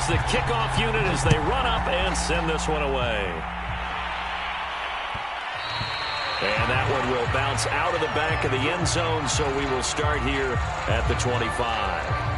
is the kickoff unit as they run up and send this one away. And that one will bounce out of the back of the end zone, so we will start here at the 25.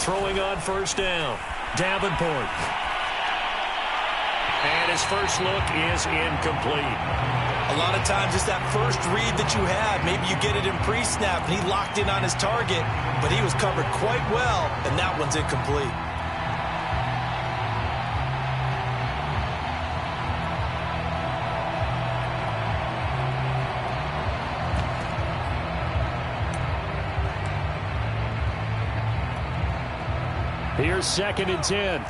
Throwing on first down, Davenport. And his first look is incomplete. A lot of times it's that first read that you have. Maybe you get it in pre-snap, and he locked in on his target, but he was covered quite well, and that one's incomplete. Here's 2nd and 10.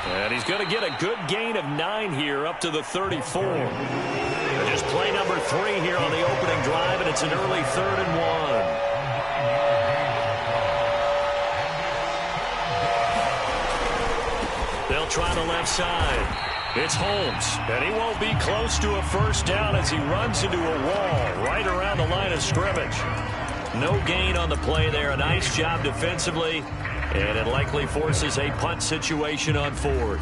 And he's going to get a good gain of 9 here up to the 34. Just play number 3 here on the opening drive, and it's an early 3rd and 1. They'll try the left side. It's Holmes, and he won't be close to a first down as he runs into a wall right around the line of scrimmage. No gain on the play there. A nice job defensively, and it likely forces a punt situation on 4th.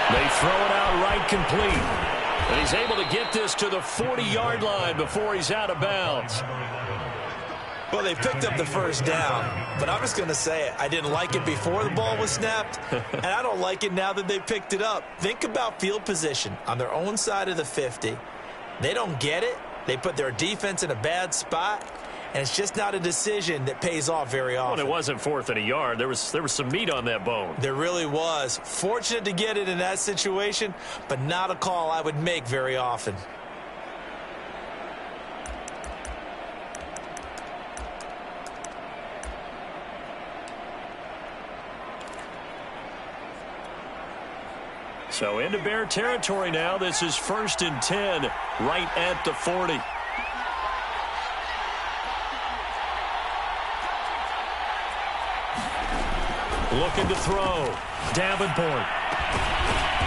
They throw it out right complete. And he's able to get this to the 40-yard line before he's out of bounds. Well, they picked up the first down, but I'm just going to say it. I didn't like it before the ball was snapped, and I don't like it now that they picked it up. Think about field position on their own side of the 50. They don't get it. They put their defense in a bad spot, and it's just not a decision that pays off very often. Well, it wasn't 4th and a yard. There was some meat on that bone. There really was. Fortunate to get it in that situation, but not a call I would make very often. So into Bear territory now. This is 1st and 10 right at the 40. Looking to throw. Davenport.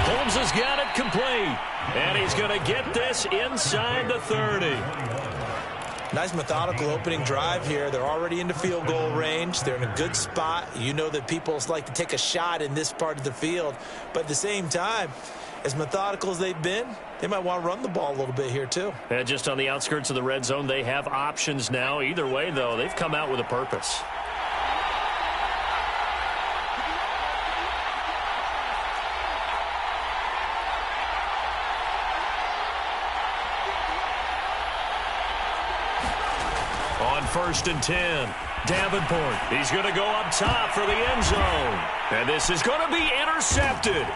Holmes has got it complete. And he's going to get this inside the 30. Nice methodical opening drive here. They're already into field goal range. They're in a good spot. You know that people like to take a shot in this part of the field. But at the same time, as methodical as they've been, they might want to run the ball a little bit here too. And just on the outskirts of the red zone, they have options now. Either way, though, they've come out with a purpose. On 1st and 10, Davenport. He's going to go up top for the end zone. And this is going to be intercepted.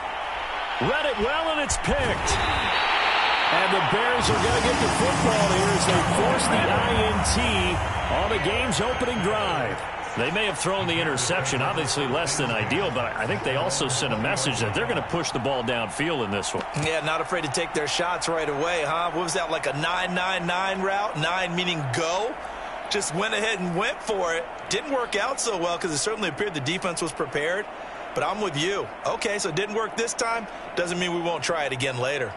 Read it well, and it's picked. And the Bears are going to get the football here as they force that INT on the game's opening drive. They may have thrown the interception, obviously less than ideal, but I think they also sent a message that they're going to push the ball downfield in this one. Yeah, not afraid to take their shots right away, huh? What was that, like a 9-9-9 route? 9 meaning go? Just went ahead and went for it. Didn't work out so well because it certainly appeared the defense was prepared. but I'm with you. Okay, so it didn't work this time. Doesn't mean we won't try it again later.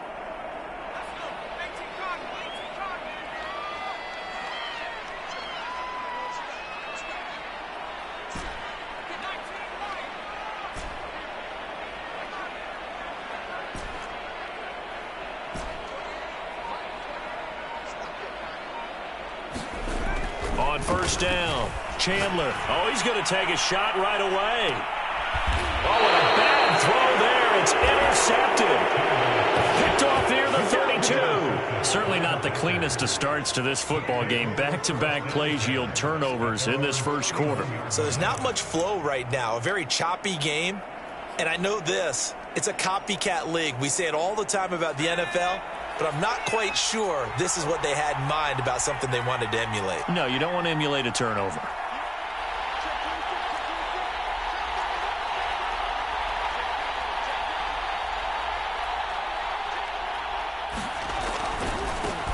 On first down, Chandler. Oh, he's going to take a shot right away. Oh, and a bad throw there. It's intercepted. Picked off near the 32. Certainly not the cleanest of starts to this football game. Back-to-back plays yield turnovers in this first quarter. So there's not much flow right now. A very choppy game. And I know this. It's a copycat league. We say it all the time about the NFL. But I'm not quite sure this is what they had in mind about something they wanted to emulate. No, you don't want to emulate a turnover.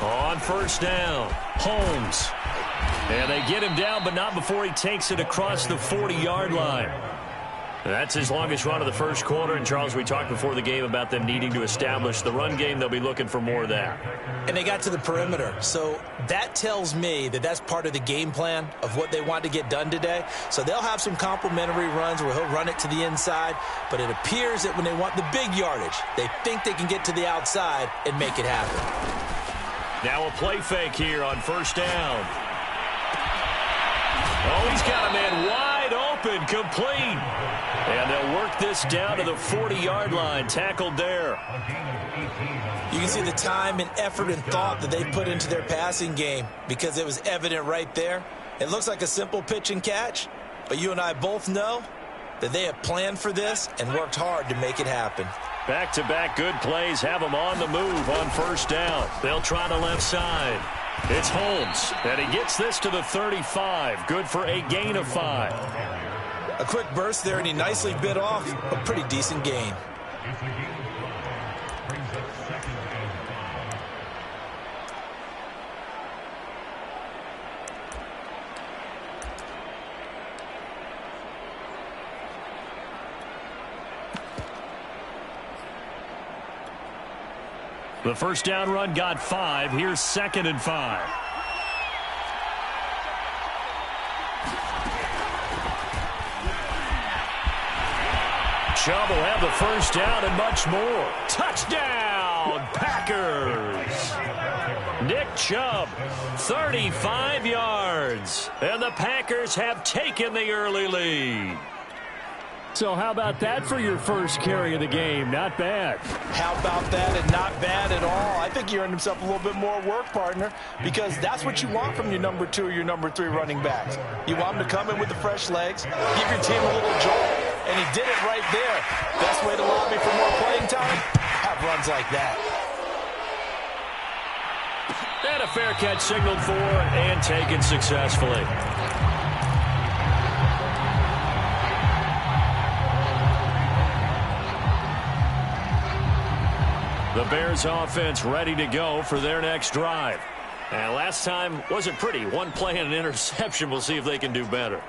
On first down, Holmes. And they get him down, but not before he takes it across the 40-yard line. That's his longest run of the first quarter. And, Charles, we talked before the game about them needing to establish the run game. They'll be looking for more of that. And they got to the perimeter. So that tells me that that's part of the game plan of what they want to get done today. So they'll have some complementary runs where he'll run it to the inside. But it appears that when they want the big yardage, they think they can get to the outside and make it happen. Now a play fake here on first down. Oh, he's got a man wide open, complete. And they'll work this down to the 40-yard line, tackled there. You can see the time and effort and thought that they put into their passing game because it was evident right there. It looks like a simple pitch and catch, but you and I both know that they have planned for this and worked hard to make it happen. Back-to-back good plays have them on the move on first down. They'll try the left side. It's Holmes, and he gets this to the 35. Good for a gain of 5. A quick burst there, and he nicely bit off a pretty decent gain. The first down run got 5. Here's 2nd and 5. Chubb will have the first down and much more. Touchdown, Packers! Nick Chubb, 35 yards. And the Packers have taken the early lead. So how about that for your first carry of the game? Not bad. How about that, and not bad at all. I think he earned himself a little bit more work, partner, because that's what you want from your number 2 or your number 3 running backs. You want them to come in with the fresh legs, give your team a little jolt, and he did it right there. Best way to lobby for more playing time? Have runs like that. And a fair catch signaled for and taken successfully. The Bears offense ready to go for their next drive. And last time wasn't pretty. One play and an interception. We'll see if they can do better.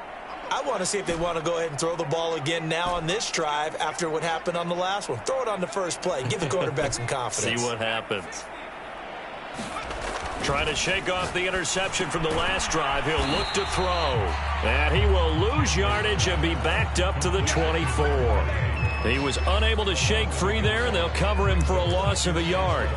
I want to see if they want to go ahead and throw the ball again now on this drive after what happened on the last one. Throw it on the first play. Give the quarterback some confidence. See what happens. Trying to shake off the interception from the last drive. He'll look to throw. And he will lose yardage and be backed up to the 24. He was unable to shake free there, and they'll cover him for a loss of a yard.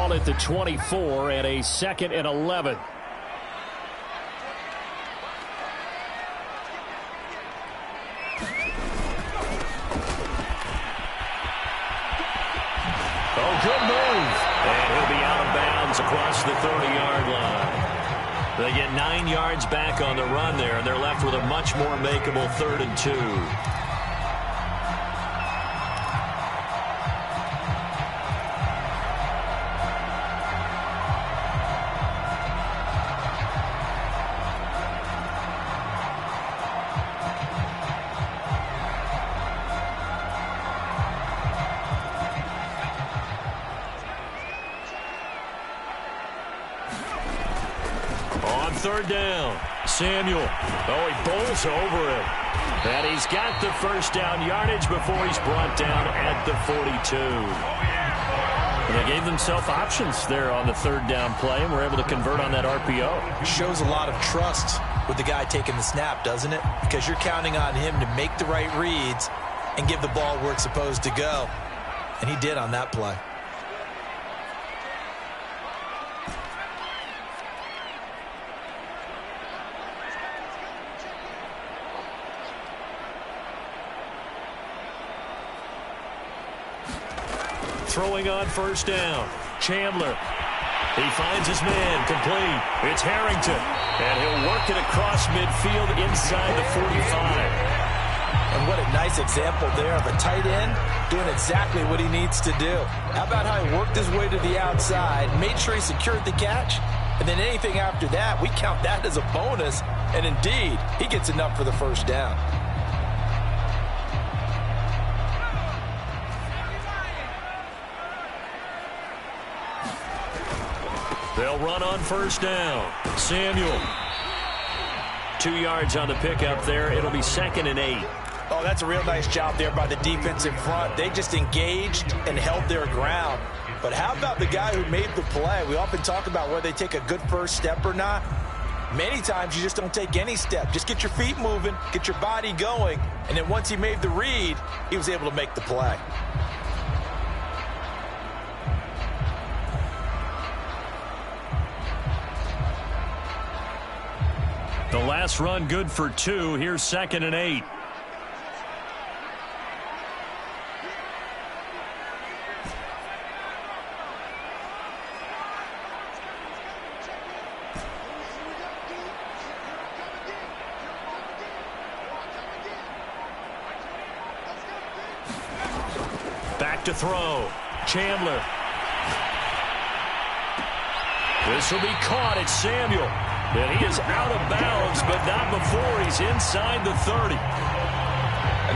ball at the 24 and a 2nd and 11. Oh, good move. And he'll be out of bounds across the 30-yard line. They get 9 yards back on the run there, and they're left with a much more makeable 3rd and 2. On 3rd down, Samuel. Oh, he bowls over him. And he's got the first down yardage before he's brought down at the 42. And they gave themselves options there on the 3rd down play and were able to convert on that RPO. Shows a lot of trust with the guy taking the snap, doesn't it? Because you're counting on him to make the right reads and give the ball where it's supposed to go. And he did on that play. Throwing on 1st down, Chandler. He finds his man, complete. It's Harrington, and he'll work it across midfield inside the 45. And what a nice example there of a tight end doing exactly what he needs to do. How about how he worked his way to the outside, made sure he secured the catch, and then anything after that, we count that as a bonus, and indeed, he gets enough for the 1st down. They'll run on 1st down. Samuel. 2 yards on the pickup there. It'll be 2nd and 8. Oh, that's a real nice job there by the defense in front. They just engaged and held their ground. But how about the guy who made the play? We often talk about whether they take a good first step or not. Many times you just don't take any step. Just get your feet moving, get your body going, and then once he made the read, he was able to make the play. The last run good for 2. Here's 2nd and 8. Back to throw. Chandler. This will be caught. It's Samuel. And he is out of bounds, but not before he's inside the 30.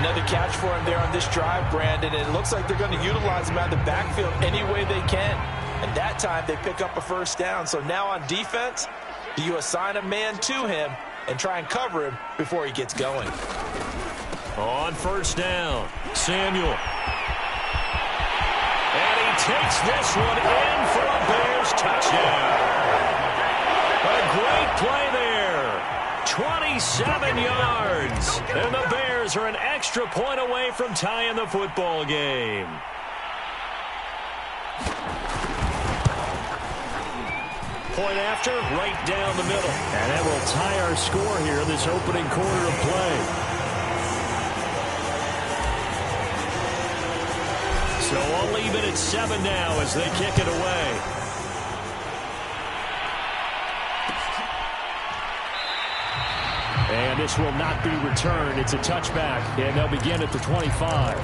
Another catch for him there on this drive, Brandon, and it looks like they're going to utilize him out of the backfield any way they can. And that time they pick up a 1st down. So now on defense, do you assign a man to him and try and cover him before he gets going? On 1st down, Samuel. And he takes this one in for a Bears touchdown. A great play there. 27 yards. And the Bears are an extra point away from tying the football game. Point after, right down the middle. And that will tie our score here in this opening quarter of play. So I'll leave it at 7 now as they kick it away. And this will not be returned. It's a touchback, and they'll begin at the 25.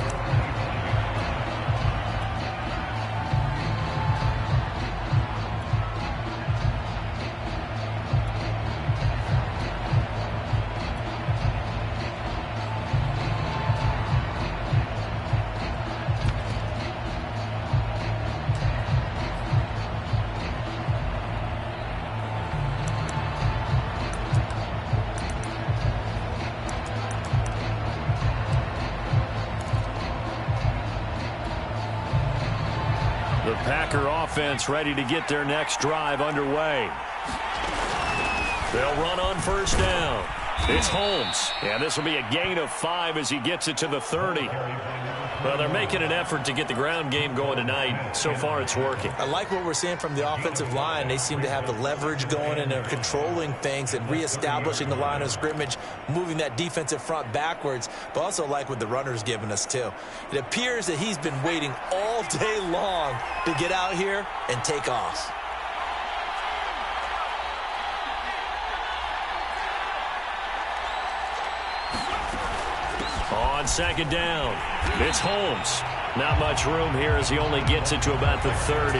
The Packer offense ready to get their next drive underway. They'll run on 1st down. It's Holmes. And this will be a gain of 5 as he gets it to the 30. Well, they're making an effort to get the ground game going tonight. So far, it's working. I like what we're seeing from the offensive line. They seem to have the leverage going, and they're controlling things and reestablishing the line of scrimmage, moving that defensive front backwards, but also like what the runner's giving us, too. It appears that he's been waiting all day long to get out here and take off. On second down, it's Holmes. Not much room here as he only gets it to about the 30.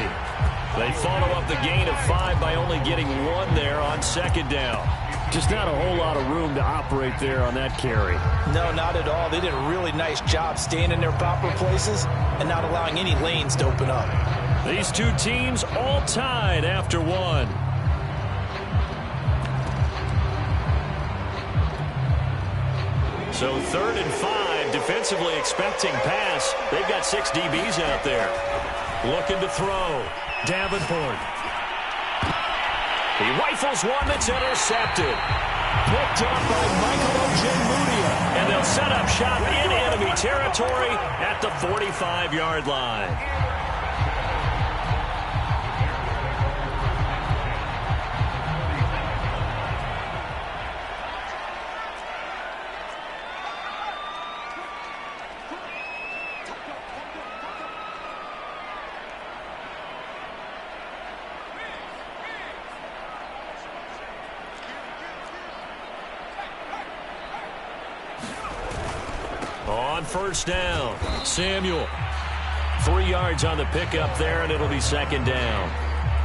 They follow up the gain of 5 by only getting 1 there on second down. Just not a whole lot of room to operate there on that carry. No, not at all. They did a really nice job staying in their proper places and not allowing any lanes to open up. These two teams all tied after 1. So 3rd and 5, defensively expecting pass. They've got 6 DBs out there. Looking to throw. Davenport. He rifles one that's intercepted. Picked up by Michael Ojemudia. And they'll set up shop in enemy territory at the 45-yard line. On first down, Samuel. 3 yards on the pickup there, and it'll be second down.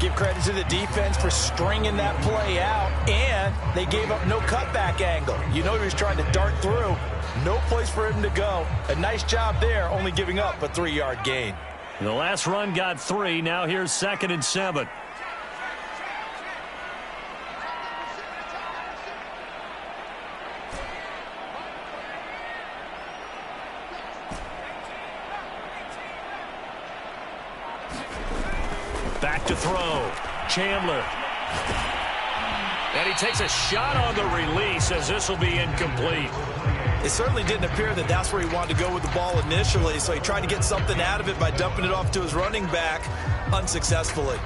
Give credit to the defense for stringing that play out, and they gave up no cutback angle. You know he was trying to dart through. No place for him to go. A nice job there, only giving up a 3-yard gain. The last run got 3. Now here's 2nd and 7. Back to throw. Chandler. And he takes a shot on the release as this will be incomplete. It certainly didn't appear that that's where he wanted to go with the ball initially, so he tried to get something out of it by dumping it off to his running back unsuccessfully.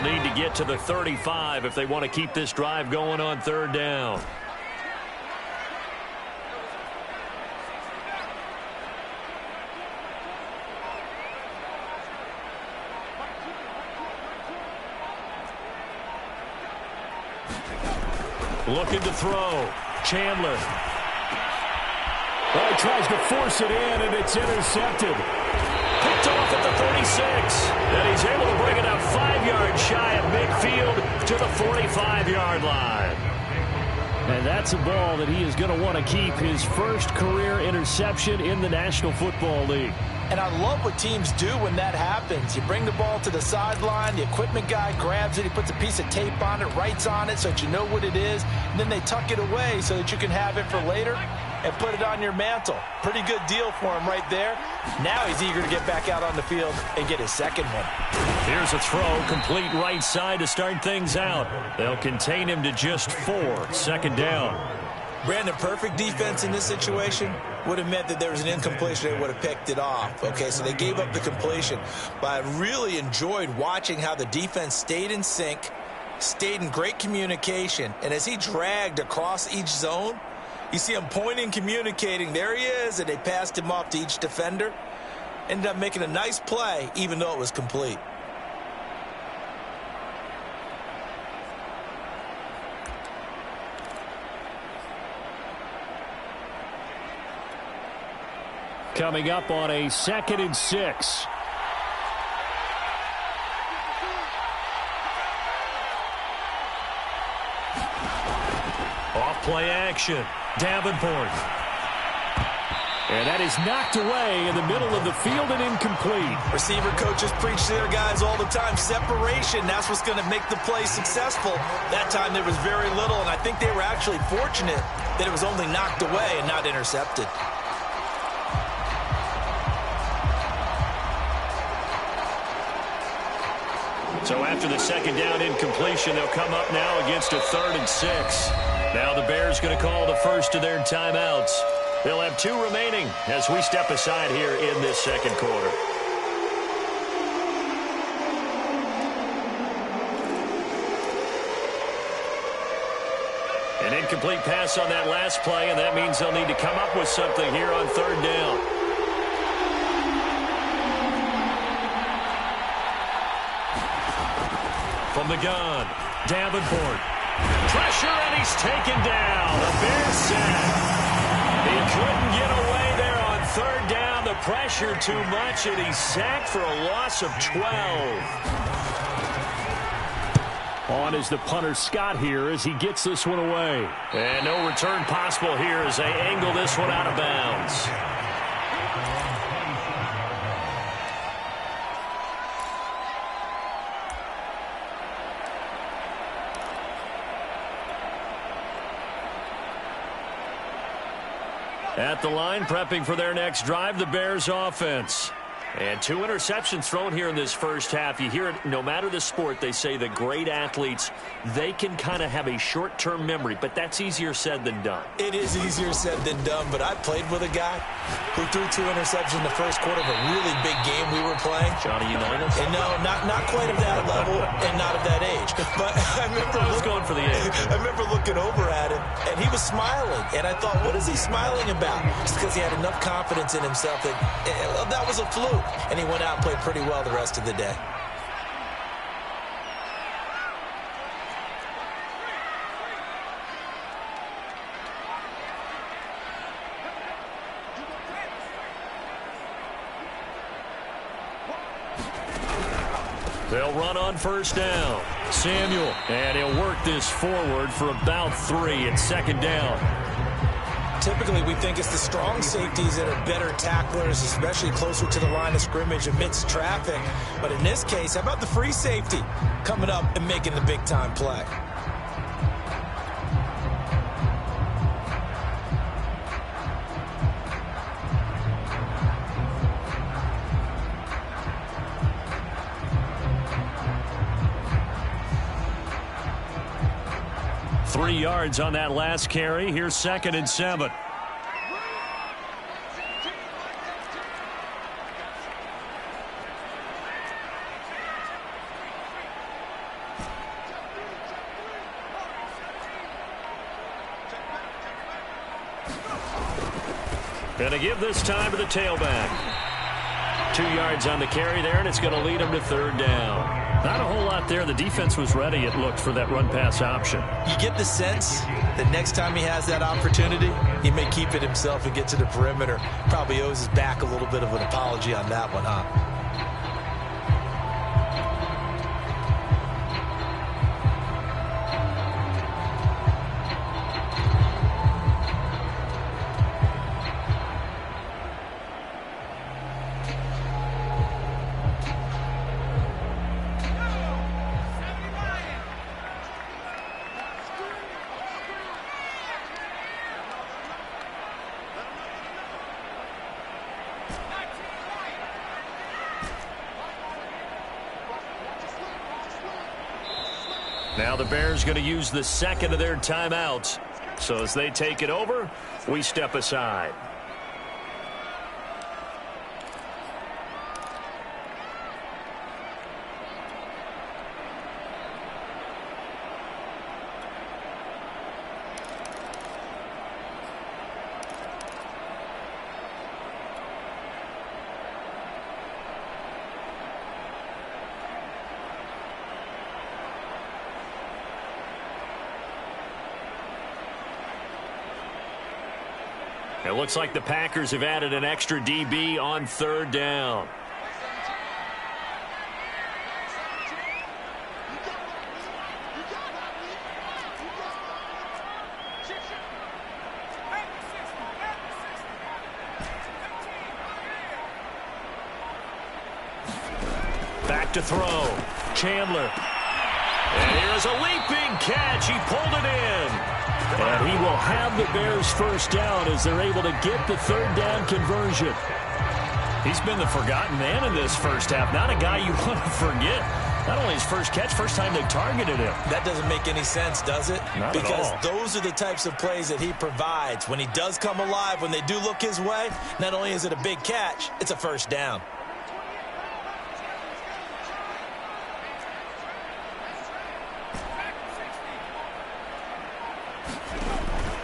Need to get to the 35 if they want to keep this drive going on 3rd down. Looking to throw. Chandler. Well, he tries to force it in, and it's intercepted. Picked off at the 36. And he's able to bring it up 5 yards shy of midfield to the 45-yard line. And that's a ball that he is going to want to keep, his first career interception in the National Football League. And I love what teams do when that happens. You bring the ball to the sideline, the equipment guy grabs it, he puts a piece of tape on it, writes on it so that you know what it is, and then they tuck it away so that you can have it for later and put it on your mantle. Pretty good deal for him right there. Now he's eager to get back out on the field and get his second one. Here's a throw, complete right side to start things out. They'll contain him to just 4, 2nd down. Brandon, perfect defense in this situation would have meant that there was an incompletion. They would have picked it off. Okay, so they gave up the completion. But I really enjoyed watching how the defense stayed in sync, stayed in great communication. And as he dragged across each zone, you see him pointing, communicating. There he is, and they passed him off to each defender. Ended up making a nice play, even though it was complete. Coming up on a 2nd and 6. Off play action. Davenport. And that is knocked away in the middle of the field and incomplete. Receiver coaches preach to their guys all the time. Separation, that's what's going to make the play successful. That time there was very little, and I think they were actually fortunate that it was only knocked away and not intercepted. So after the second down incompletion, they'll come up now against a 3rd and 6. Now the Bears going to call the first of their timeouts. They'll have 2 remaining as we step aside here in this second quarter. An incomplete pass on that last play, and that means they'll need to come up with something here on 3rd down. From the gun, Davenport. Pressure, and he's taken down. The Bears sack. He couldn't get away there on 3rd down. The pressure too much, and he's sacked for a loss of 12. On is the punter Scott here as he gets this one away. And no return possible here as they angle this one out of bounds. At the line, prepping for their next drive, the Bears offense. And 2 interceptions thrown here in this first half. You hear it, no matter the sport, they say the great athletes, they can kind of have a short-term memory, but that's easier said than done. It is easier said than done, but I played with a guy who threw 2 interceptions in the first quarter of a really big game we were playing. Johnny Unitas? And no, not quite at that level and not at that age. But I was going for the age. I remember looking over at him, and he was smiling. And I thought, what is he smiling about? It's because he had enough confidence in himself that was a fluke. And he went out and played pretty well the rest of the day. They'll run on 1st down. Samuel, and he'll work this forward for about 3 at 2nd down. Typically, we think it's the strong safeties that are better tacklers, especially closer to the line of scrimmage amidst traffic. But in this case, how about the free safety coming up and making the big-time play? Three yards on that last carry. Here's 2nd and 7. Going to give this time to the tailback. 2 yards on the carry there, and it's going to lead him to 3rd down. Not a whole lot there. The defense was ready, it looked, for that run-pass option. You get the sense that next time he has that opportunity, he may keep it himself and get to the perimeter. Probably owes his back a little bit of an apology on that one, huh? Now the Bears going to use the 2nd of their timeouts. So as they take it over, we step aside. It looks like the Packers have added an extra DB on 3rd down. Back to throw. Chandler. And here's a leaping catch. He pulled it in. And he will have the Bears first down as they're able to get the third down conversion. He's been the forgotten man in this first half. Not a guy you want to forget. Not only his first catch, first time they targeted him. That doesn't make any sense, does it? Not because at all. Those are the types of plays that he provides. When he does come alive, when they do look his way, not only is it a big catch, it's a first down.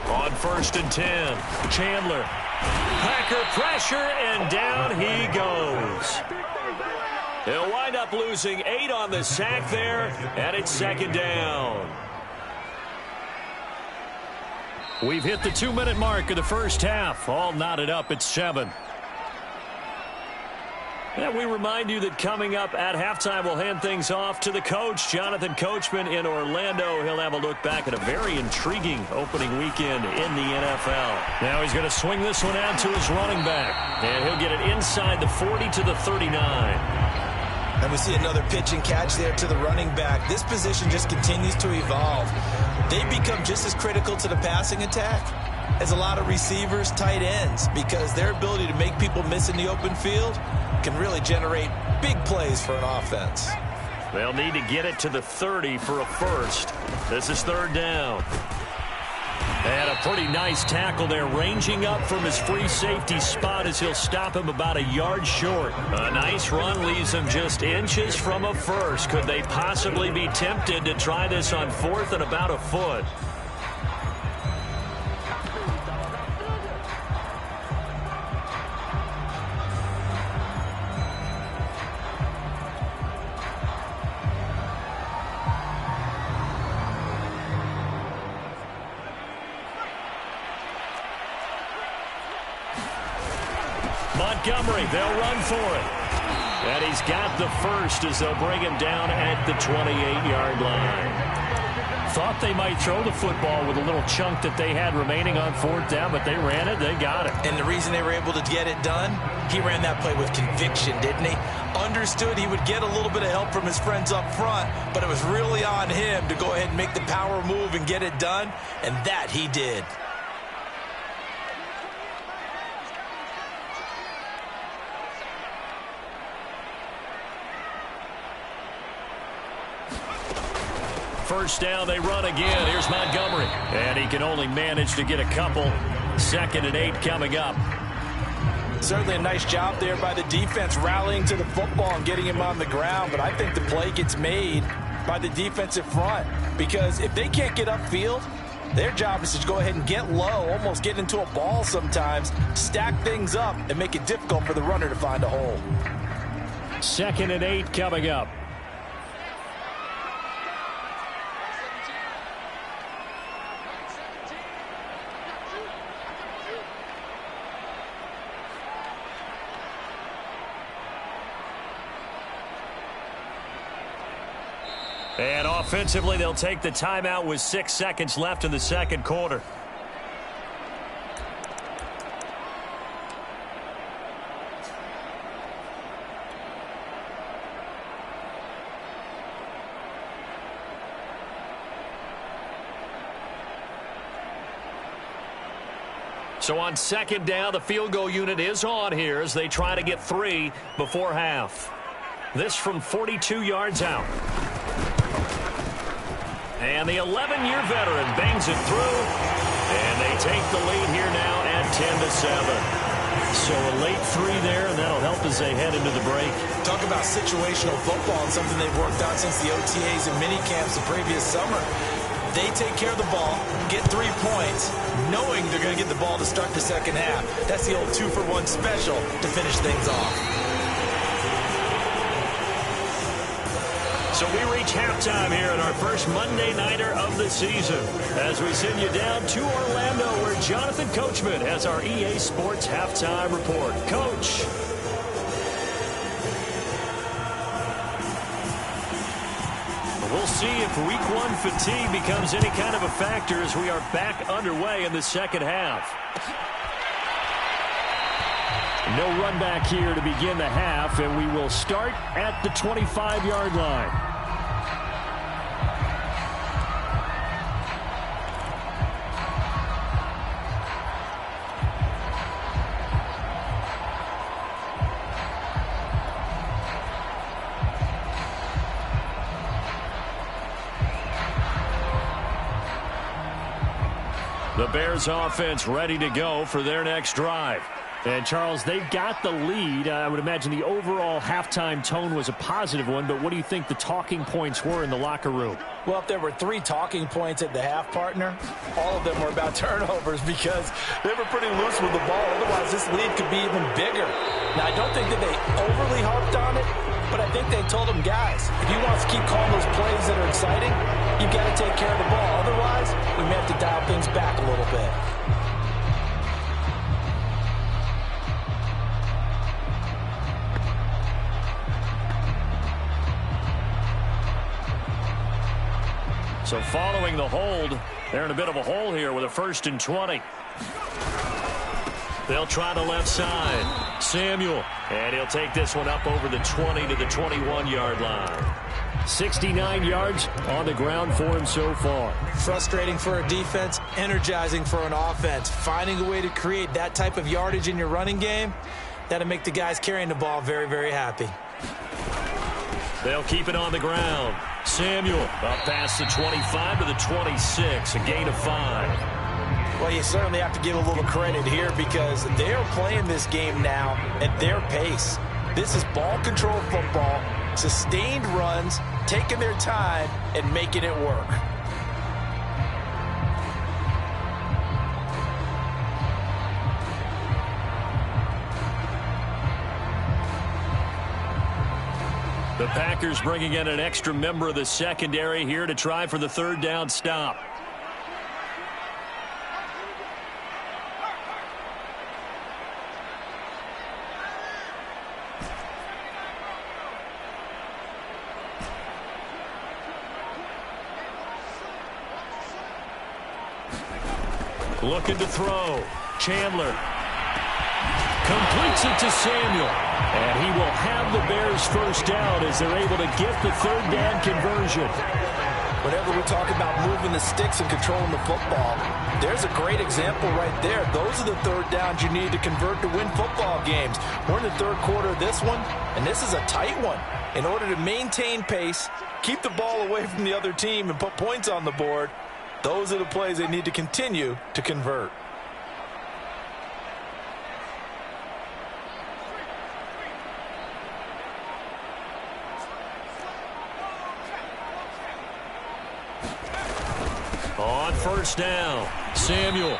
On 1st and 10, Chandler. Packer pressure, and down he goes. He'll wind up losing 8 on the sack there, and it's second down. We've hit the 2-minute mark of the first half. All knotted up at 7. And we remind you that coming up at halftime, we'll hand things off to the coach, Jonathan Coachman in Orlando. He'll have a look back at a very intriguing opening weekend in the NFL. Now he's going to swing this one out to his running back, and he'll get it inside the 40 to the 39. And we see another pitch and catch there to the running back. This position just continues to evolve. They become just as critical to the passing attack as a lot of receivers, tight ends, because their ability to make people miss in the open field can really generate big plays for an offense. They'll need to get it to the 30 for a first. This is third down. And a pretty nice tackle there, ranging up from his free safety spot as he'll stop him about a yard short. A nice run leaves him just inches from a first. Could they possibly be tempted to try this on 4th and about a foot? Montgomery, they'll run for it. And he's got the first as they'll bring him down at the 28-yard line. Thought they might throw the football with a little chunk that they had remaining on 4th down, but they ran it, they got it. And the reason they were able to get it done, he ran that play with conviction, didn't he? Understood he would get a little bit of help from his friends up front, but it was really on him to go ahead and make the power move and get it done, and that he did. First down, they run again. Here's Montgomery. And he can only manage to get a couple. 2nd and 8 coming up. Certainly a nice job there by the defense rallying to the football and getting him on the ground. But I think the play gets made by the defensive front. Because if they can't get upfield, their job is to go ahead and get low, almost get into a ball sometimes, stack things up, and make it difficult for the runner to find a hole. 2nd and 8 coming up. And offensively, they'll take the timeout with 6 seconds left in the second quarter. So on 2nd down, the field goal unit is on here as they try to get 3 before half. This from 42 yards out. And the 11-year veteran bangs it through. And they take the lead here now at 10-7. So a late 3 there, and that'll help as they head into the break. Talk about situational football and something they've worked on since the OTAs and mini camps the previous summer. They take care of the ball, get 3 points, knowing they're going to get the ball to start the second half. That's the old 2-for-1 special to finish things off. So we reach halftime here in our first Monday Nighter of the season as we send you down to Orlando where Jonathan Coachman has our EA Sports Halftime Report. Coach. We'll see if Week 1 fatigue becomes any kind of a factor as we are back underway in the second half. No run back here to begin the half, and we will start at the 25-yard line. The Bears offense ready to go for their next drive. And, Charles, they've got the lead. I would imagine the overall halftime tone was a positive one, but what do you think the talking points were in the locker room? Well, if there were 3 talking points at the half, partner, all of them were about turnovers because they were pretty loose with the ball. Otherwise, this lead could be even bigger. Now, I don't think that they overly harped on it, but I think they told them, guys, if you want us to keep calling those plays that are exciting, you've got to take care of the ball. Otherwise, we may have to dial things back a little bit. So following the hold, they're in a bit of a hole here with a 1st and 20. They'll try the left side. Samuel, and he'll take this one up over the 20 to the 21-yard line. 69 yards on the ground for him so far. Frustrating for a defense, energizing for an offense. Finding a way to create that type of yardage in your running game, that'll make the guys carrying the ball very, very happy. They'll keep it on the ground. Samuel up past the 25 to the 26, a gain of 5. Well, you certainly have to give a little credit here because they're playing this game now at their pace. This is ball control football, sustained runs, taking their time and making it work. The Packers bringing in an extra member of the secondary here to try for the 3rd down stop. Looking to throw. Chandler completes it to Samuel. And he will have the Bears 1st down as they're able to get the 3rd down conversion. Whenever we talk about moving the sticks and controlling the football, there's a great example right there. Those are the 3rd downs you need to convert to win football games. We're in the 3rd quarter of this one, and this is a tight one. In order to maintain pace, keep the ball away from the other team, and put points on the board, those are the plays they need to continue to convert. On 1st down, Samuel.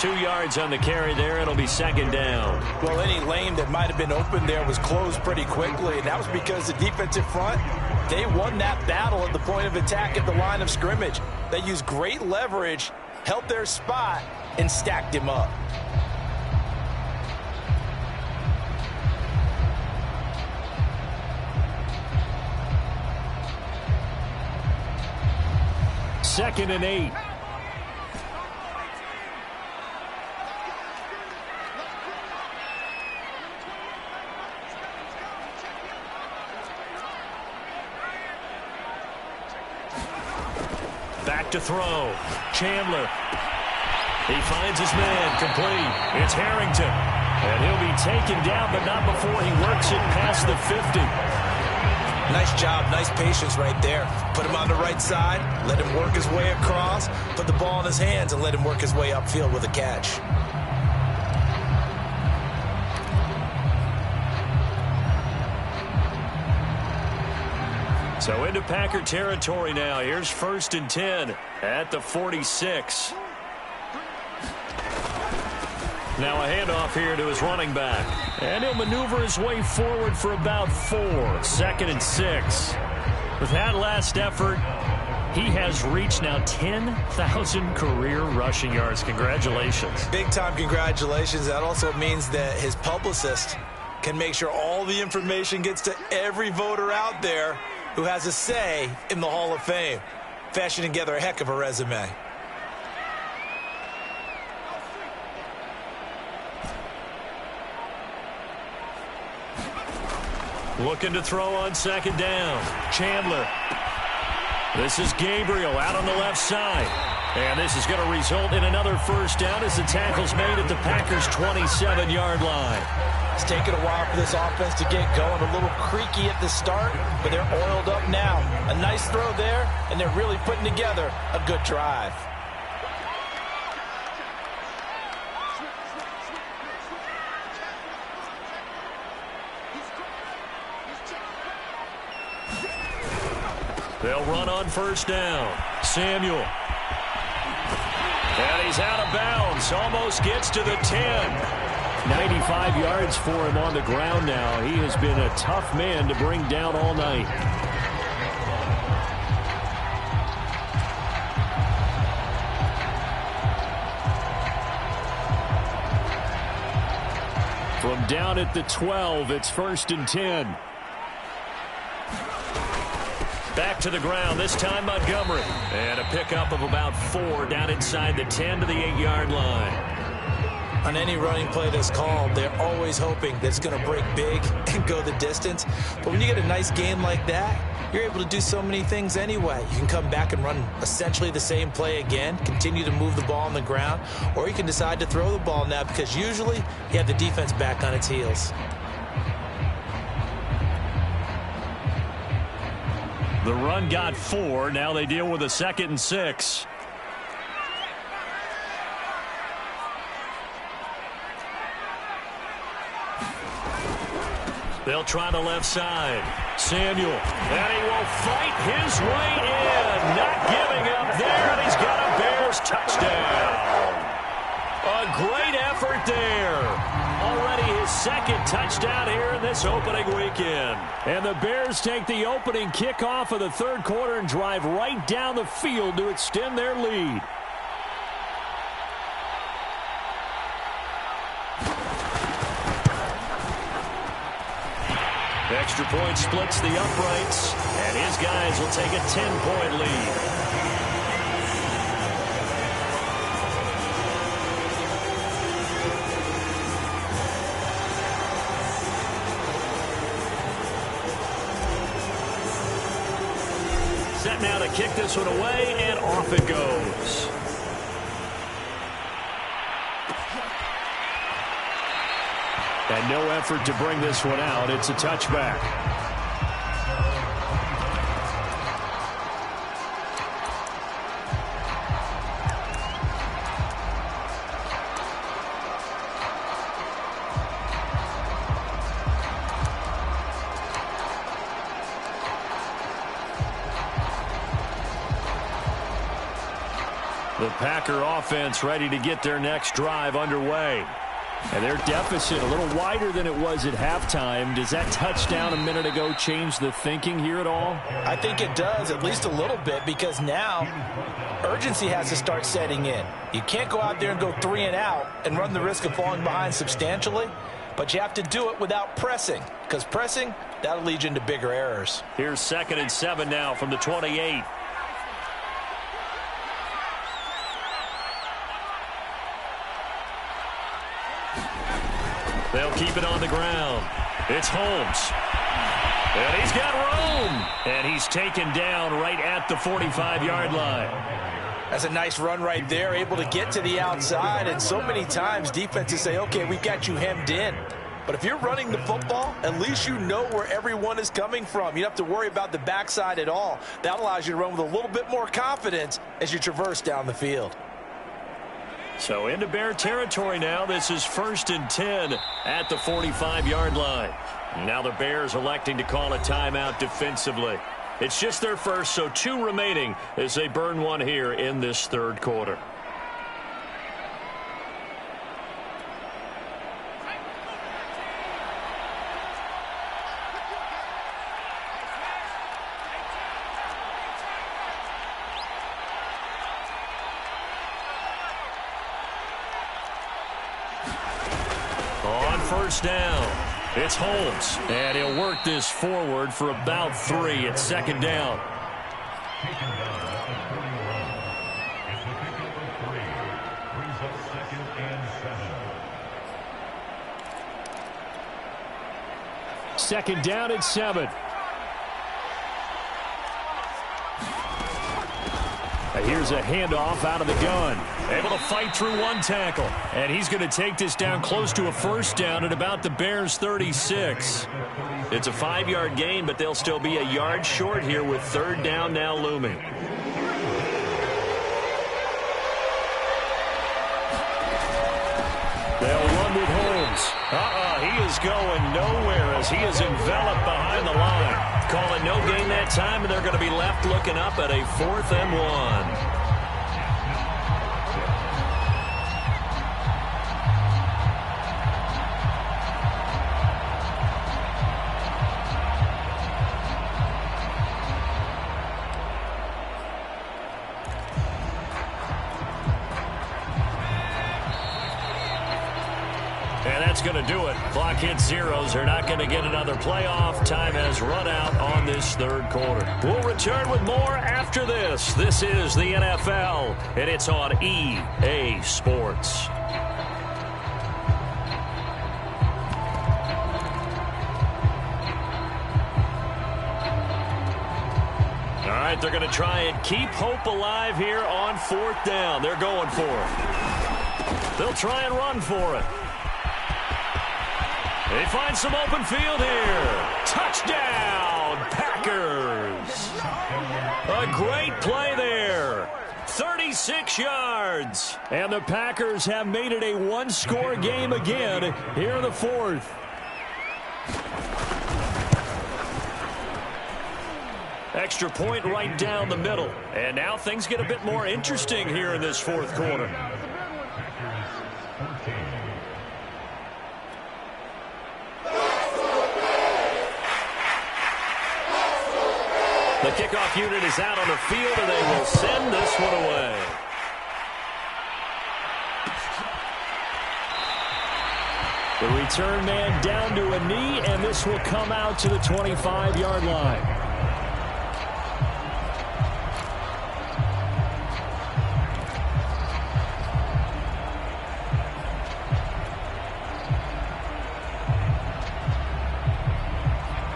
2 yards on the carry there. It'll be 2nd down. Well, any lane that might have been open there was closed pretty quickly, and that was because the defensive front, they won that battle at the point of attack at the line of scrimmage. They used great leverage, held their spot, and stacked him up. Second and 8. Back to throw. Chandler. He finds his man. Complete. It's Harrington. And he'll be taken down, but not before he works it past the 50. Nice job, nice patience right there. Put him on the right side, let him work his way across, put the ball in his hands, and let him work his way upfield with a catch. So into Packer territory now. Here's 1st and 10 at the 46. Now a handoff here to his running back. And he'll maneuver his way forward for about 4. 2nd and 6. With that last effort, he has reached now 10,000 career rushing yards. Congratulations. Big-time congratulations. That also means that his publicist can make sure all the information gets to every voter out there who has a say in the Hall of Fame. Fashioning together a heck of a resume. Looking to throw on second down. Chandler. This is Gabriel out on the left side. And this is going to result in another first down as the tackle's made at the Packers' 27-yard line. It's taken a while for this offense to get going. A little creaky at the start, but they're oiled up now. A nice throw there, and they're really putting together a good drive. They'll run on first down. Samuel. And he's out of bounds. Almost gets to the 10. 95 yards for him on the ground now. He has been a tough man to bring down all night. From down at the 12, it's 1st and 10. Back to the ground, this time Montgomery. And a pickup of about 4 down inside the 10 to the 8-yard line. On any running play that's called, they're always hoping that it's going to break big and go the distance. But when you get a nice game like that, you're able to do so many things anyway. You can come back and run essentially the same play again, continue to move the ball on the ground, or you can decide to throw the ball now because usually you have the defense back on its heels. The run got 4. Now they deal with a 2nd and 6. They'll try the left side. Samuel. And he will fight his way in. Not giving up there. And he's got a Bears touchdown. A great effort there. Already his 2nd touchdown here in this opening weekend. And the Bears take the opening kickoff of the 3rd quarter and drive right down the field to extend their lead. Extra point splits the uprights, and his guys will take a 10-point lead. Set now to kick this one away, and off it goes. And no effort to bring this one out. It's a touchback. The Packer offense ready to get their next drive underway. And their deficit a little wider than it was at halftime. Does that touchdown a minute ago change the thinking here at all? I think it does, at least a little bit, because now urgency has to start setting in. You can't go out there and go 3 and out and run the risk of falling behind substantially, but you have to do it without pressing, because pressing, that'll lead you into bigger errors. Here's 2nd and 7 now from the 28. They'll keep it on the ground. It's Holmes. And he's got room. And he's taken down right at the 45-yard line. That's a nice run right there, able to get to the outside. And so many times defenses say, okay, we've got you hemmed in. But if you're running the football, at least you know where everyone is coming from. You don't have to worry about the backside at all. That allows you to run with a little bit more confidence as you traverse down the field. So into Bear territory now. This is 1st and 10 at the 45-yard line. Now the Bears electing to call a timeout defensively. It's just their first, so 2 remaining as they burn one here in this 3rd quarter. First down. It's Holmes. And he'll work this forward for about 3 at 2nd down. Second down at 7. Here's a handoff out of the gun. Able to fight through one tackle. And he's going to take this down close to a first down at about the Bears' 36. It's a 5-yard gain, but they'll still be a yard short here with third down now looming. They'll run with Holmes. He is going nowhere as he is enveloped behind the line. Call it no gain that time, and they're going to be left looking up at a 4th and 1. And that's going to do it. Clock hits zeros. They're not going to get another playoff. Time has run out on this third quarter. We'll return with more after this. This is the NFL, and it's on EA Sports. All right, they're going to try and keep hope alive here on 4th down. They're going for it. They'll try and run for it. They find some open field here. Touchdown, Packers. A great play there. 36 yards. And the Packers have made it a one-score game again here in the 4th. Extra point right down the middle. And now things get a bit more interesting here in this 4th quarter. The kickoff unit is out on the field, and they will send this one away. The return man down to a knee, and this will come out to the 25-yard line.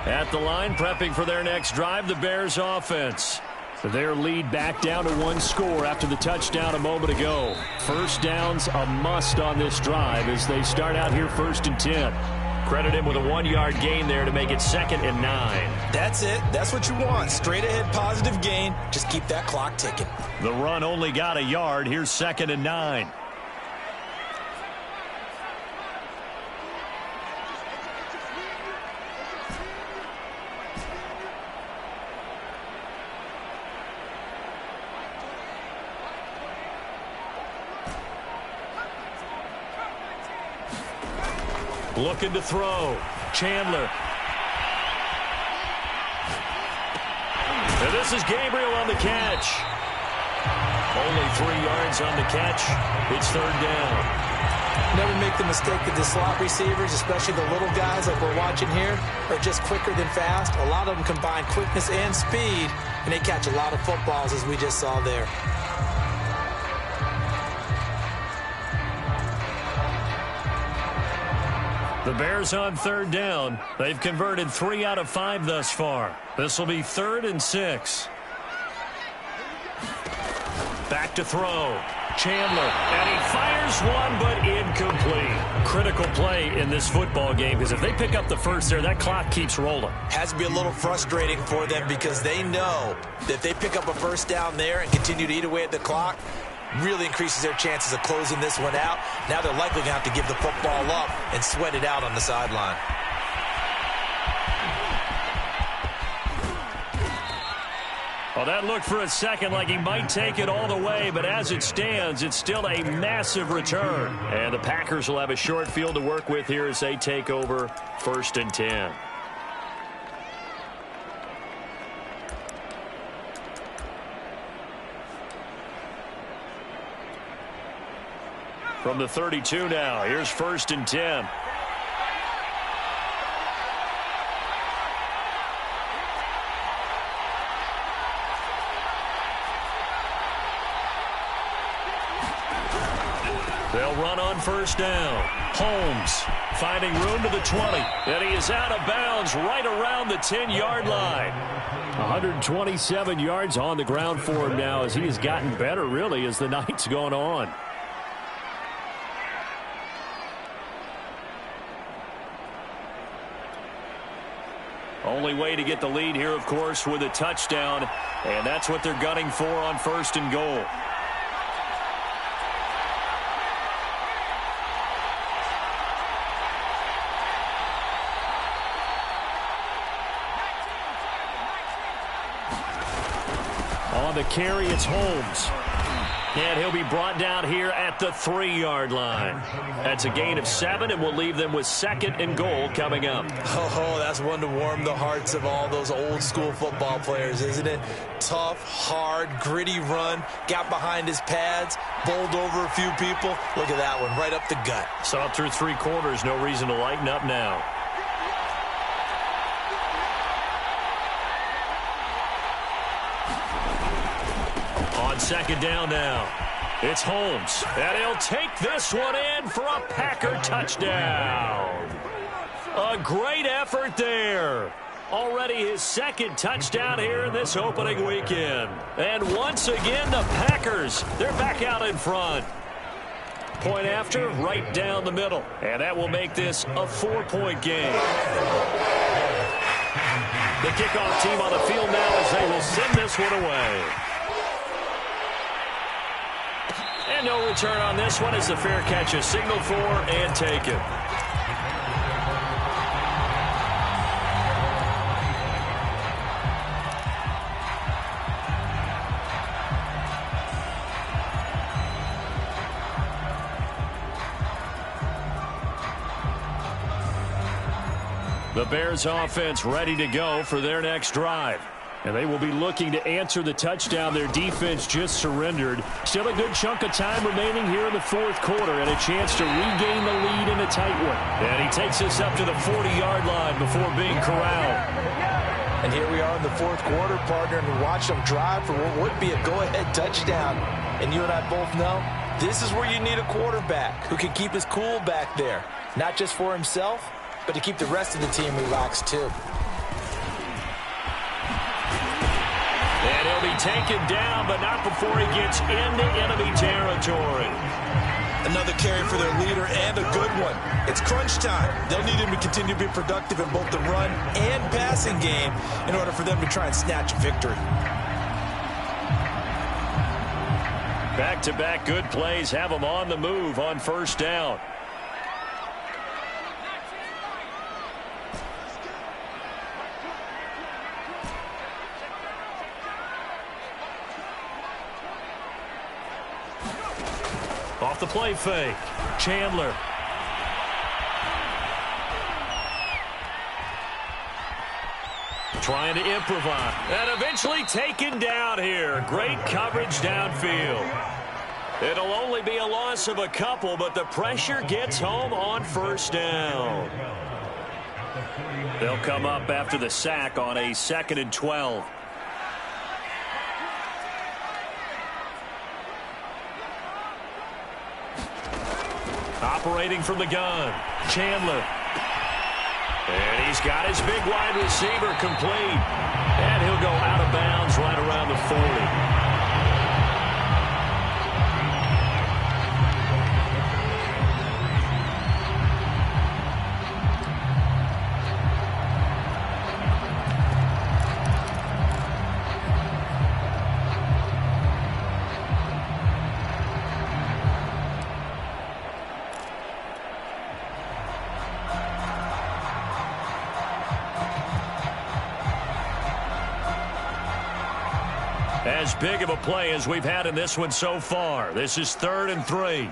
At the line, prepping for their next drive, the Bears offense. Their lead back down to one score after the touchdown a moment ago. First down's a must on this drive as they start out here 1st and 10. Credit him with a 1-yard gain there to make it 2nd and 9. That's it. That's what you want. Straight ahead positive gain. Just keep that clock ticking. The run only got a yard. Here's 2nd and 9. Looking to throw. Chandler. And this is Gabriel on the catch. Only 3 yards on the catch. It's 3rd down. Never make the mistake that the slot receivers, especially the little guys like we're watching here, are just quicker than fast. A lot of them combine quickness and speed, and they catch a lot of footballs, as we just saw there. The Bears on 3rd down. They've converted 3 out of 5 thus far. This will be 3rd and 6. Back to throw. Chandler. And he fires one, but incomplete. Critical play in this football game because if they pick up the first there, that clock keeps rolling. Has to be a little frustrating for them because they know that if they pick up a first down there and continue to eat away at the clock, really increases their chances of closing this one out. Now they're likely going to have to give the football up and sweat it out on the sideline. Well, that looked for a second like he might take it all the way, but as it stands, it's still a massive return. And the Packers will have a short field to work with here as they take over 1st and 10. From the 32 now, here's 1st and 10. They'll run on first down. Holmes finding room to the 20. And he is out of bounds right around the 10-yard line. 127 yards on the ground for him now as he has gotten better, really, as the night's gone on. Only way to get the lead here, of course, with a touchdown, and that's what they're gunning for on first and goal. On the carry, it's Holmes. And he'll be brought down here at the 3-yard line. That's a gain of 7, and we'll leave them with second and goal coming up. Oh, that's one to warm the hearts of all those old-school football players, isn't it? Tough, hard, gritty run, got behind his pads, bowled over a few people. Look at that one, right up the gut. Saw it through 3 quarters, no reason to lighten up now. Second down now. It's Holmes. And he'll take this one in for a Packer touchdown. A great effort there. Already his second touchdown here in this opening weekend. And once again, the Packers, they're back out in front. Point after, right down the middle. And that will make this a 4-point game. The kickoff team on the field now as they will send this one away. And no return on this one as the fair catch is signaled for and taken. The Bears offense ready to go for their next drive. And they will be looking to answer the touchdown their defense just surrendered. Still a good chunk of time remaining here in the fourth quarter and a chance to regain the lead in a tight one. And he takes this up to the 40-yard line before being corralled. And here we are in the fourth quarter, partner, and watch them drive for what would be a go-ahead touchdown. And you and I both know this is where you need a quarterback who can keep his cool back there. Not just for himself, but to keep the rest of the team relaxed too. And he'll be taken down, but not before he gets into enemy territory. Another carry for their leader and a good one. It's crunch time. They'll need him to continue to be productive in both the run and passing game in order for them to try and snatch a victory. Back-to-back good plays have them on the move on first down. Off the play fake. Chandler. Trying to improvise. And eventually taken down here. Great coverage downfield. It'll only be a loss of a couple, but the pressure gets home on first down. They'll come up after the sack on a 2nd and 12. Operating from the gun, Chandler. And he's got his big wide receiver complete. And he'll go out of bounds right around the 40. As big of a play as we've had in this one so far. This is 3rd and 3.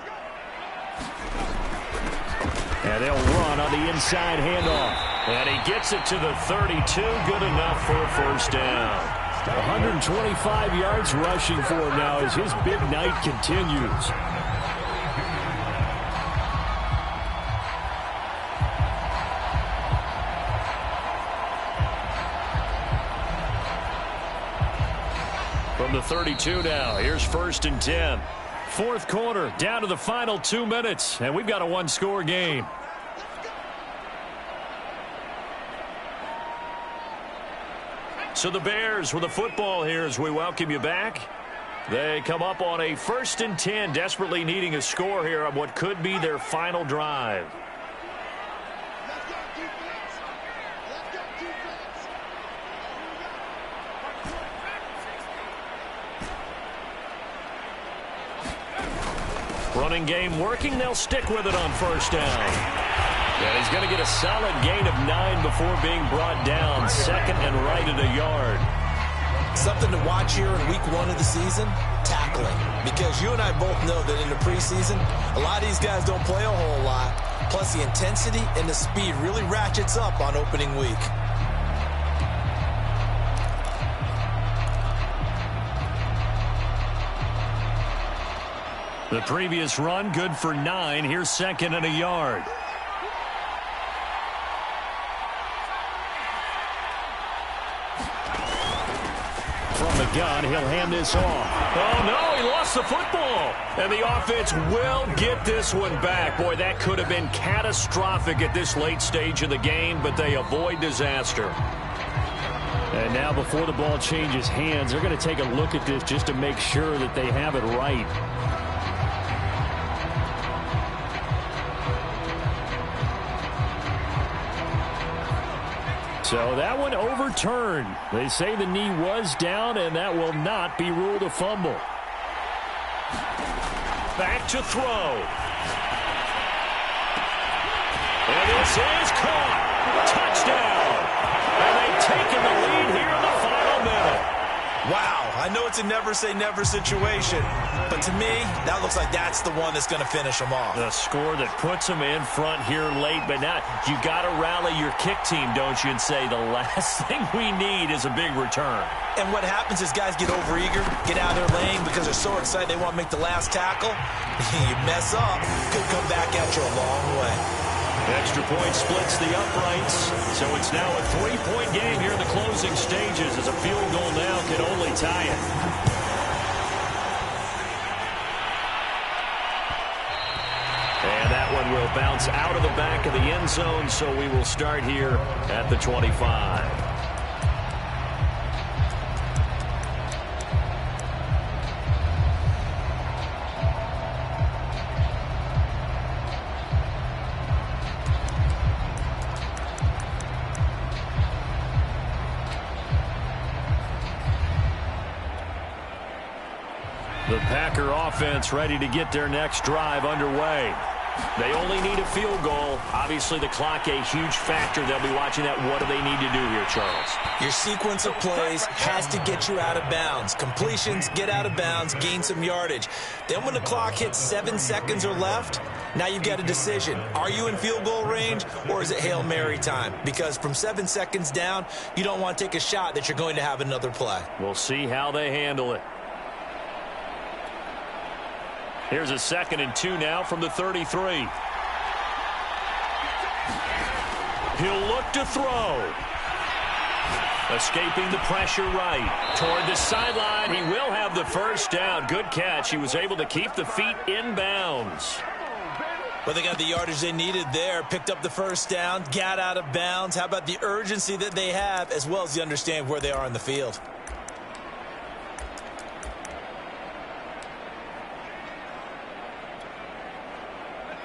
And they'll run on the inside handoff. And he gets it to the 32. Good enough for a first down. 125 yards rushing for him now as his big night continues. From the 32 now, here's 1st and 10. Fourth quarter, down to the final 2 minutes, and we've got a one-score game. So the Bears with the football here as we welcome you back. They come up on a 1st and 10, desperately needing a score here on what could be their final drive. Running game working. They'll stick with it on 1st down. And he's going to get a solid gain of 9 before being brought down. 2nd and right at a yard. Something to watch here in week 1 of the season, tackling. Because you and I both know that in the preseason, a lot of these guys don't play a whole lot. Plus the intensity and the speed really ratchets up on opening week. The previous run, good for 9. Here's 2nd and a yard. From the gun, he'll hand this off. Oh, no, he lost the football. And the offense will get this one back. Boy, that could have been catastrophic at this late stage of the game, but they avoid disaster. And now before the ball changes hands, they're going to take a look at this just to make sure that they have it right. So that one overturned. They say the knee was down, and that will not be ruled a fumble. Back to throw. And this is caught. Touchdown. And they've taken the lead here in the final minute. Wow, I know it's a never-say-never situation, but to me, that looks like that's the one that's going to finish them off. The score that puts them in front here late, but now you got to rally your kick team, don't you, and say the last thing we need is a big return. And what happens is guys get overeager, get out of their lane because they're so excited they want to make the last tackle. You mess up, could come back at you a long way. Extra point splits the uprights, so it's now a 3-point game here in the closing stages as a field goal now can only tie it. And that one will bounce out of the back of the end zone, so we will start here at the 25. The Packer offense ready to get their next drive underway. They only need a field goal. Obviously, the clock a huge factor. They'll be watching that. What do they need to do here, Charles? Your sequence of plays has to get you out of bounds. Completions, get out of bounds, gain some yardage. Then when the clock hits 7 seconds or left, now you've got a decision. Are you in field goal range or is it Hail Mary time? Because from 7 seconds down, you don't want to take a shot that you're going to have another play. We'll see how they handle it. Here's a 2nd and 2 now from the 33. He'll look to throw. Escaping the pressure right. Toward the sideline. He will have the 1st down. Good catch. He was able to keep the feet in bounds. Well, they got the yardage they needed there. Picked up the 1st down. Got out of bounds. How about the urgency that they have as well as the understand where they are in the field?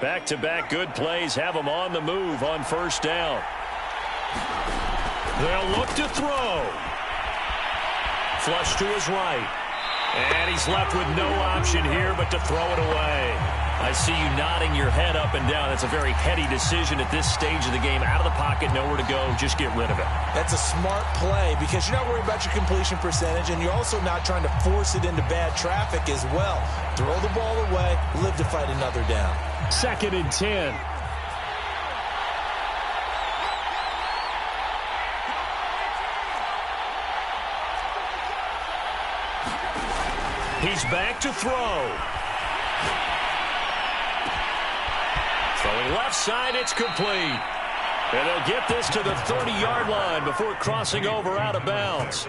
Back-to-back good plays have them on the move on 1st down. They'll look to throw. Flush to his right. And he's left with no option here but to throw it away. I see you nodding your head up and down. That's a very heady decision at this stage of the game. Out of the pocket, nowhere to go. Just get rid of it. That's a smart play because you're not worried about your completion percentage, and you're also not trying to force it into bad traffic as well. Throw the ball away, live to fight another down. 2nd and 10. He's back to throw. Throwing left side, it's complete. And they'll get this to the 30-yard line before crossing over out of bounds.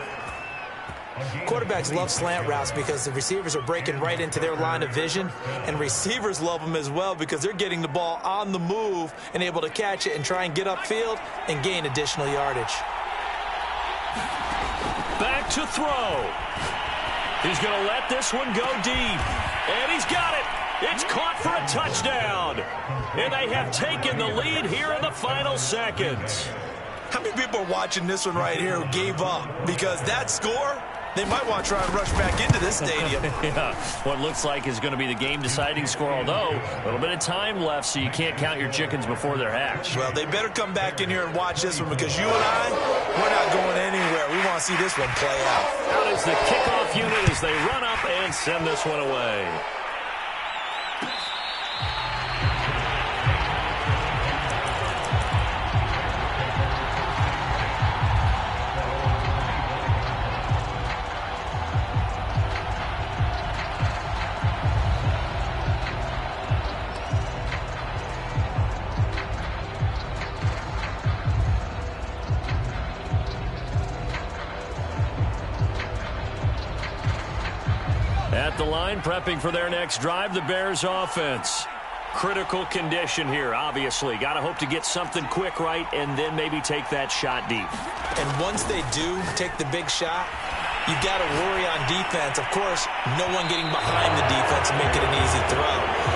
Quarterbacks love slant routes because the receivers are breaking right into their line of vision, and receivers love them as well because they're getting the ball on the move and able to catch it and try and get upfield and gain additional yardage. Back to throw. He's going to let this one go deep, and he's got it. It's caught for a touchdown, and they have taken the lead here in the final seconds. How many people are watching this one right here who gave up? Because that score, they might want to try and rush back into this stadium. Yeah, what looks like is going to be the game-deciding score, although a little bit of time left, so you can't count your chickens before they're hatched. Well, they better come back in here and watch this one because you and I, we're not going anywhere. We want to see this one play out. Out is the kickoff unit as they run up and send this one away. At the line, prepping for their next drive, the Bears offense. Critical condition here, obviously. Got to hope to get something quick right and then maybe take that shot deep. And once they do take the big shot, you've got to worry on defense. Of course, no one getting behind the defense and make it an easy throw.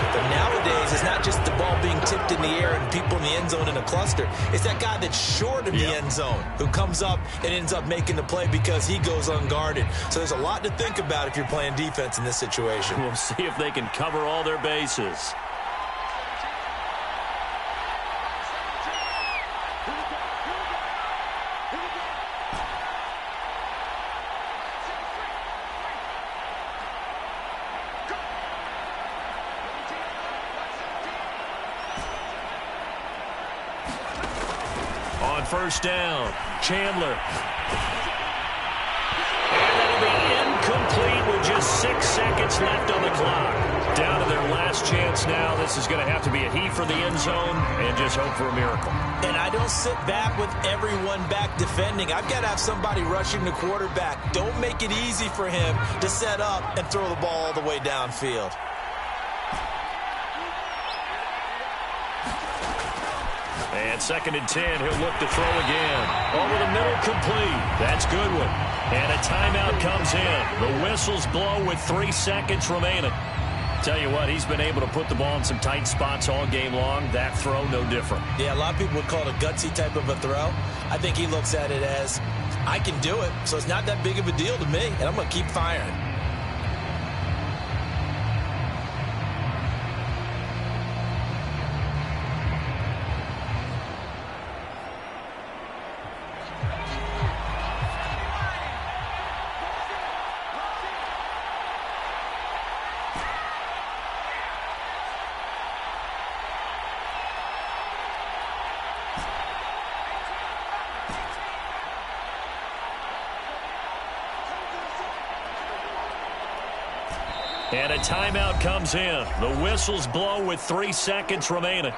But nowadays, it's not just the ball being tipped in the air and people in the end zone in a cluster. It's that guy that's short of the end zone who comes up and ends up making the play because he goes unguarded. So there's a lot to think about if you're playing defense in this situation. We'll see if they can cover all their bases. First down, Chandler. And that'll be incomplete with just 6 seconds left on the clock. Down to their last chance now. This is going to have to be a heave for the end zone and just hope for a miracle. And I don't sit back with everyone back defending. I've got to have somebody rushing the quarterback. Don't make it easy for him to set up and throw the ball all the way downfield. And 2nd and 10, he'll look to throw again. Over the middle, complete. That's good one. And a timeout comes in. The whistles blow with 3 seconds remaining. Tell you what, he's been able to put the ball in some tight spots all game long. That throw, no different. Yeah, a lot of people would call it a gutsy type of a throw. I think he looks at it as, I can do it, so it's not that big of a deal to me, and I'm going to keep firing. And a timeout comes in. The whistles blow with 3 seconds remaining.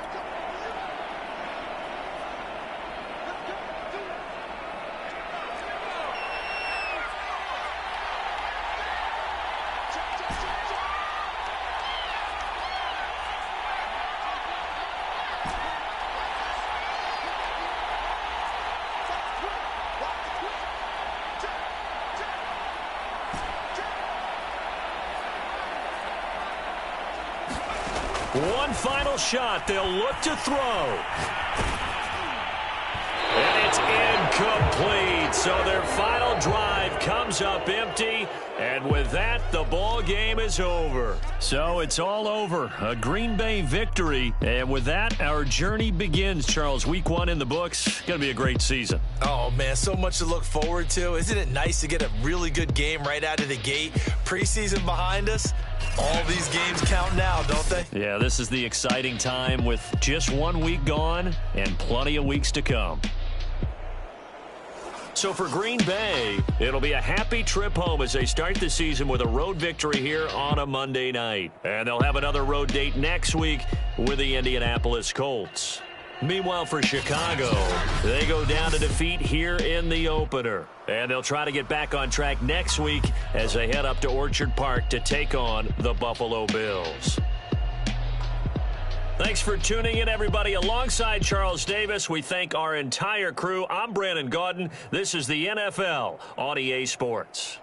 One final shot. They'll look to throw. And it's incomplete. So their final drive comes up empty. And with that, the ball game is over. So it's all over. A Green Bay victory. And with that, our journey begins, Charles. Week 1 in the books. Going to be a great season. Oh, man, so much to look forward to. Isn't it nice to get a really good game right out of the gate? Preseason behind us. All these games count now, don't they? Yeah, this is the exciting time with just 1 week gone and plenty of weeks to come. So for Green Bay, it'll be a happy trip home as they start the season with a road victory here on a Monday night. And they'll have another road date next week with the Indianapolis Colts. Meanwhile, for Chicago, they go down to defeat here in the opener. And they'll try to get back on track next week as they head up to Orchard Park to take on the Buffalo Bills. Thanks for tuning in, everybody. Alongside Charles Davis, we thank our entire crew. I'm Brandon Gaudin. This is the NFL on EA Sports.